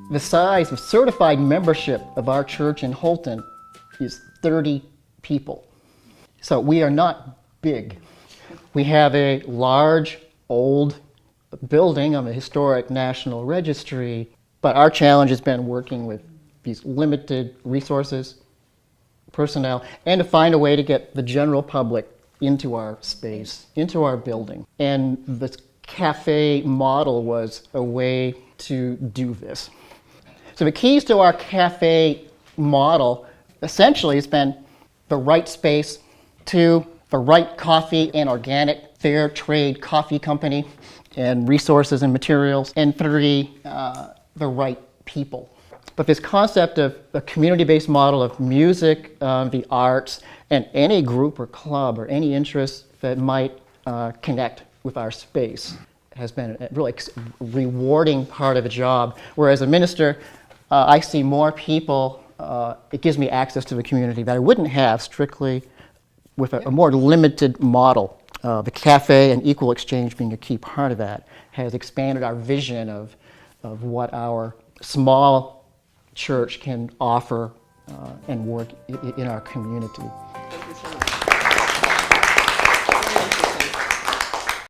The size of certified membership of our church in Holton is 30 people. So we are not big. We have a large, old building on the historic National Registry, but our challenge has been working with these limited resources, personnel, and to find a way to get the general public into our space, into our building. And the cafe model was a way to do this. So the keys to our cafe model essentially has been the right space, 2, the right coffee and organic fair trade coffee company and resources and materials, and 3, the right people. But this concept of a community-based model of music, the arts, and any group or club or any interest that might connect with our space has been a really rewarding part of the job. Whereas a minister, I see more people, it gives me access to the community that I wouldn't have strictly with a more limited model. The cafe and equal exchange being a key part of that has expanded our vision of what our small church can offer and work in our community.